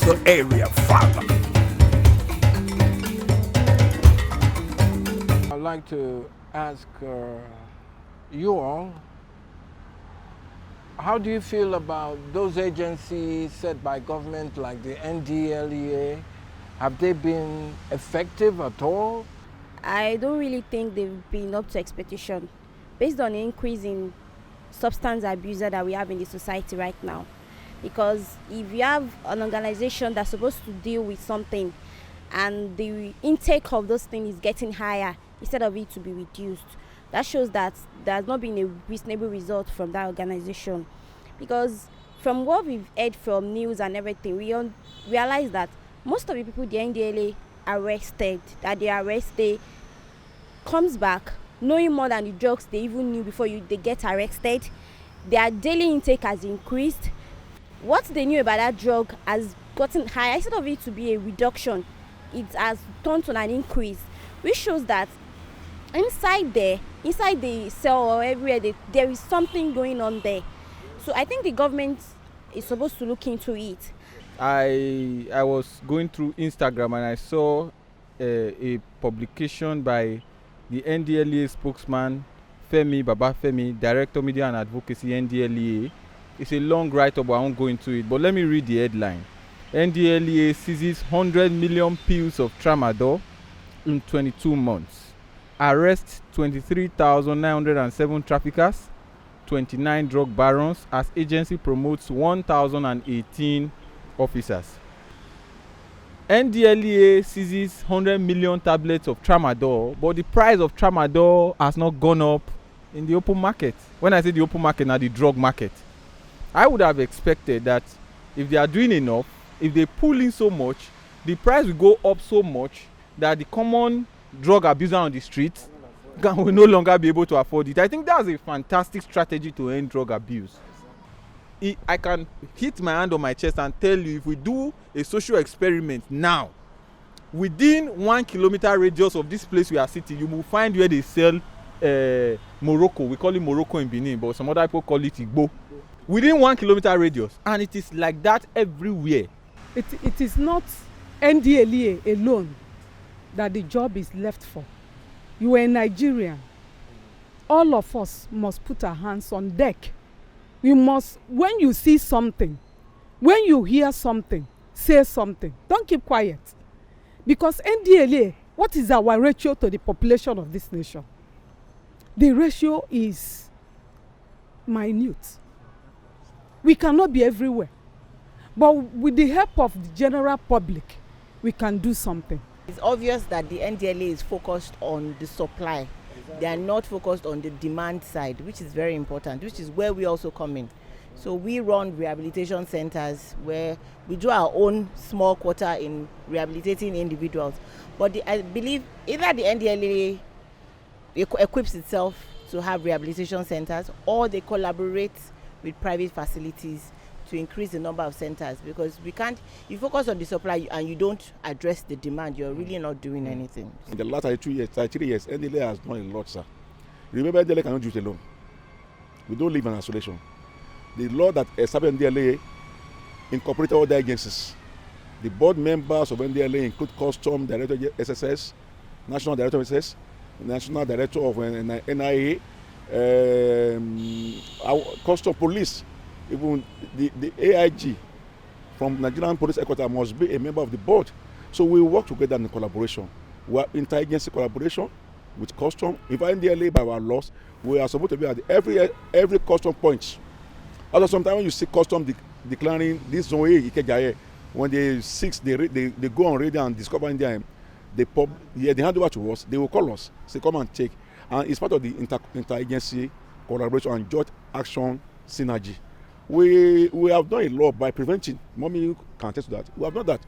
Bristol area, Father. I'd like to ask you all, how do you feel about those agencies set by government like the NDLA? Have they been effective at all? I don't really think they've been up to expectation based on the increase in substance abuser that we have in the society right now. Because if you have an organization that's supposed to deal with something and the intake of those things is getting higher instead of it to be reduced, that shows that there has not been a reasonable result from that organization. Because from what we've heard from news and everything, we realize that most of the people the NDLA arrested, that they arrest, they comes back knowing more than the drugs they even knew before they get arrested. Their daily intake has increased. What they knew about that drug has gotten higher. Instead of it to be a reduction, it has turned to an increase, which shows that inside the cell or everywhere, there is something going on there. So I think the government is supposed to look into it. I was going through Instagram and I saw a publication by the NDLA spokesman Femi Babafemi, Director Media and Advocacy, NDLA. It's a long write-up, but I won't go into it. But let me read the headline. NDLA seizes 100 million pills of Tramadol in 22 months. Arrests 23,907 traffickers, 29 drug barons as agency promotes 1,018 officers. NDLA seizes 100 million tablets of Tramadol, but the price of Tramadol has not gone up in the open market. When I say the open market, now the drug market. I would have expected that if they are doing enough, if they pull in so much, the price will go up so much that the common drug abuser on the street will no longer be able to afford it. I think that's a fantastic strategy to end drug abuse. I can hit my hand on my chest and tell you, if we do a social experiment now, within 1 kilometer radius of this place we are sitting, you will find where they sell Morocco. We call it Morocco in Benin, but some other people call it Igbo. Within 1 kilometer radius, and it is like that everywhere. It is not NDLA alone that the job is left for. You are a Nigerian. All of us must put our hands on deck. We must, when you see something, when you hear something, say something. Don't keep quiet. Because NDLA, what is our ratio to the population of this nation? The ratio is minute. We cannot be everywhere. But with the help of the general public, we can do something. It's obvious that the NDLA is focused on the supply. They are not focused on the demand side, which is very important, which is where we also come in. So we run rehabilitation centers where we do our own small quota in rehabilitating individuals. But I believe either the NDLA equips itself to have rehabilitation centers, or they collaborate with private facilities to increase the number of centers, because we can't, you focus on the supply and you don't address the demand, you're really not doing anything. In the last 3 years, NDLA has done a lot, sir. Remember, NDLA cannot do it alone. We don't live in isolation. The law that established NDLA incorporated all the agencies. The board members of NDLA include Custom Director SSS, National Director of SSS, National Director of NIA, Custom Police. Even the AIG from Nigerian Police Headquarters must be a member of the board. So we work together in collaboration. We have interagency collaboration with custom. If NDLA by our laws, we are supposed to be at every custom point. Also, sometimes when you see custom declaring this zone A, Ikejaye, when they go on radio and discover India, they hand over to us. They will call us, say come and take, and it's part of the interagency collaboration and joint action synergy. We have done a lot by preventing. Mommy can attest to that. We have done that.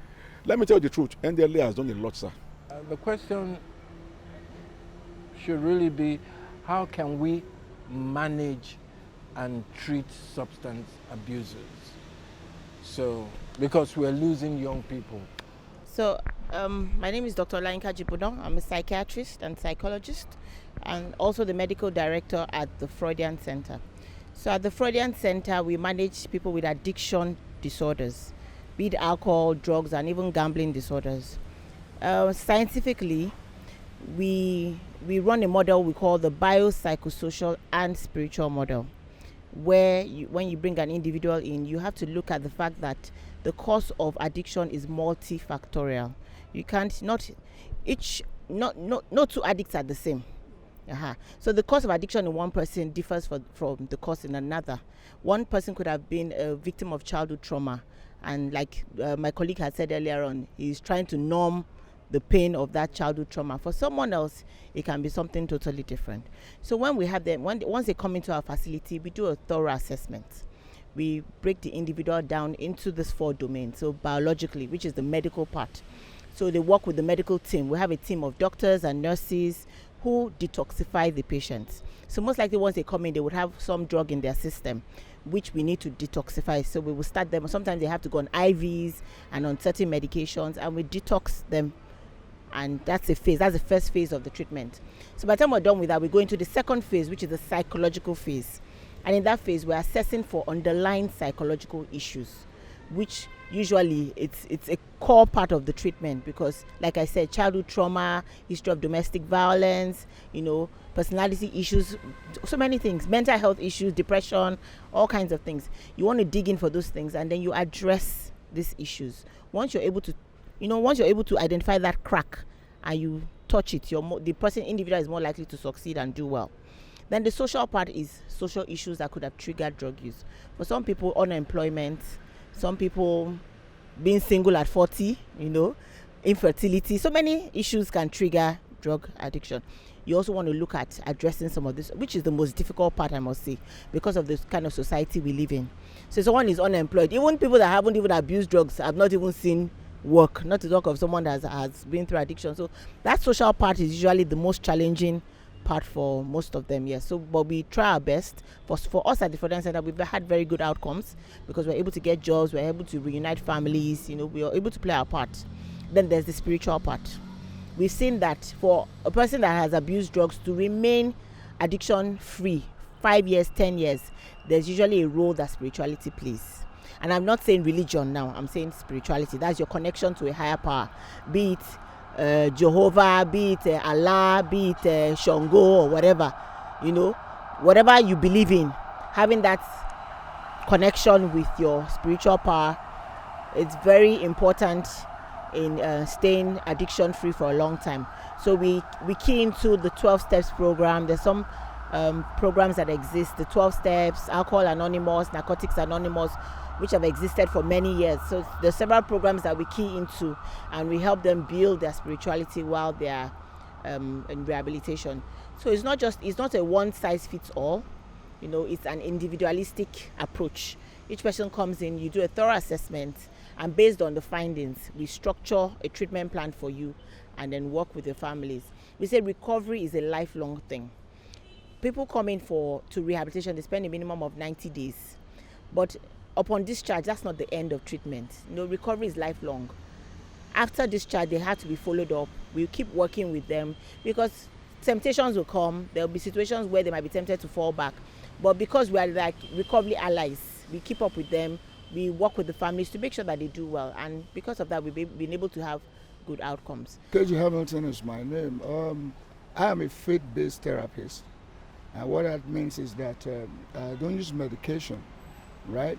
Let me tell you the truth. NDLA has done a lot, sir. The question should really be, how can we manage and treat substance abusers? So, because we're losing young people. So, my name is Dr. Lainka Jipudon. I'm a psychiatrist and psychologist, and also the medical director at the Freudian Center. So at the Freudian Center, we manage people with addiction disorders. be it alcohol, drugs, and even gambling disorders. Scientifically, we run a model we call the biopsychosocial and spiritual model, where when you bring an individual in, you have to look at the fact that the cause of addiction is multifactorial. You can't no two addicts are the same. So the cause of addiction in one person differs from the cause in another. One person could have been a victim of childhood trauma, and like my colleague had said earlier on, he's trying to numb the pain of that childhood trauma. For someone else, it can be something totally different. So when we have them, once they come into our facility, we do a thorough assessment. We break the individual down into these 4 domains. So biologically, which is the medical part. So they work with the medical team. We have a team of doctors and nurses who detoxify the patients. So most likely once they come in, they would have some drug in their system, which we need to detoxify. So we will start them. Sometimes they have to go on IVs and on certain medications, and we detox them. And that's a phase. That's the first phase of the treatment. So by the time we're done with that, we go into the second phase, which is the psychological phase. And in that phase, we're assessing for underlying psychological issues, which usually it's a core part of the treatment, because like I said, childhood trauma, history of domestic violence, personality issues, so many things, mental health issues, depression, all kinds of things. You want to dig in for those things, and then you address these issues. Once you're able to identify that crack and you touch it, the individual is more likely to succeed and do well. Then the social part is social issues that could have triggered drug use. For some people, unemployment, some people being single at 40, infertility. So many issues can trigger drug addiction. You also want to look at addressing some of this, which is the most difficult part, I must say, because of the kind of society we live in. So someone is unemployed. Even people that haven't even abused drugs have not even seen work, not to talk of someone that has been through addiction. So that social part is usually the most challenging part for most of them. Yes. So but we try our best. For us at the Frontline Center, we've had very good outcomes, because we're able to get jobs, we're able to reunite families, we are able to play our part. Then there's the spiritual part. We've seen that for a person that has abused drugs to remain addiction free 5 years, 10 years, there's usually a role that spirituality plays. And I'm not saying religion now, I'm saying spirituality. That's your connection to a higher power, be it Jehovah, be it Allah, be it Shango, or whatever. Whatever you believe in, having that connection with your spiritual power, it's very important in staying addiction free for a long time. So we key into the 12 steps program. There's some programs that exist, the 12 steps, Alcohol Anonymous, Narcotics Anonymous, which have existed for many years. So there's several programs that we key into, and we help them build their spirituality while they are in rehabilitation. So it's not a one size fits all. It's an individualistic approach. Each person comes in, you do a thorough assessment, and based on the findings, we structure a treatment plan for you and then work with the families. We say recovery is a lifelong thing. People come in to rehabilitation, they spend a minimum of 90 days. But upon discharge, that's not the end of treatment. Recovery is lifelong. After discharge, they have to be followed up. We'll keep working with them, because temptations will come. There will be situations where they might be tempted to fall back. But because we are like recovery allies, we keep up with them. We work with the families to make sure that they do well. And because of that, we've been able to have good outcomes. KG Hamilton is my name. I am a faith-based therapist. And what that means is that I don't use medication, right?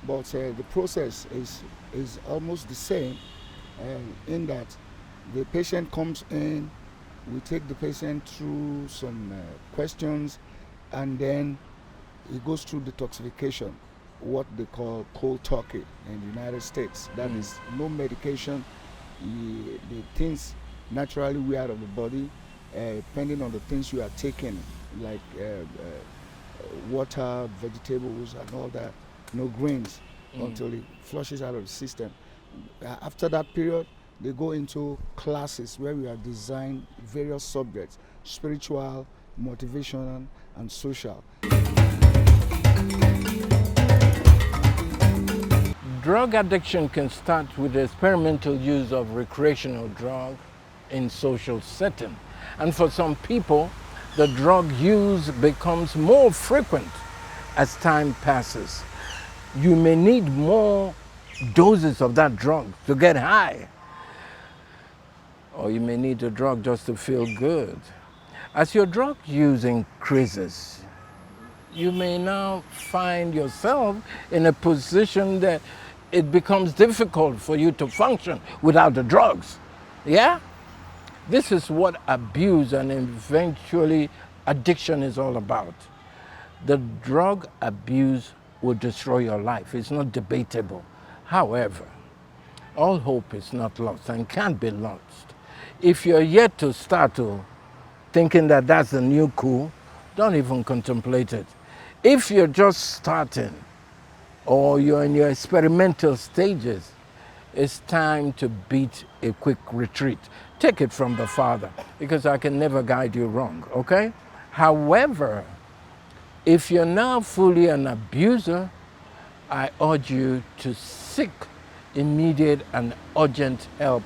But the process is almost the same in that the patient comes in, we take the patient through some questions, and then it goes through detoxification, what they call cold turkey in the United States. That is no medication. The things naturally we out of the body, depending on the things you are taking, like water, vegetables, and all that, no grains, until it flushes out of the system. After that period, they go into classes where we have designed various subjects: spiritual, motivational, and social. Drug addiction can start with the experimental use of recreational drug in social setting. And for some people, the drug use becomes more frequent as time passes. You may need more doses of that drug to get high. Or you may need the drug just to feel good. As your drug use increases, you may now find yourself in a position that it becomes difficult for you to function without the drugs. Yeah? This is what abuse and eventually addiction is all about. The drug abuse will destroy your life. It's not debatable. However, all hope is not lost and can't be lost. If you're yet to start to thinking that that's the new cool, don't even contemplate it. If you're just starting or you're in your experimental stages, it's time to beat a quick retreat. Take it from the Father, because I can never guide you wrong, okay? However, if you're now fully an abuser, I urge you to seek immediate and urgent help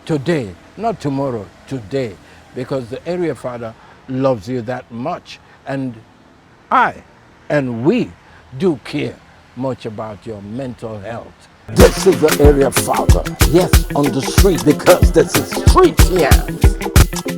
today, not tomorrow, today, because the area father loves you that much, and I and we do care much about your mental health. This is the area father, yes, on the street, because this is street, yeah.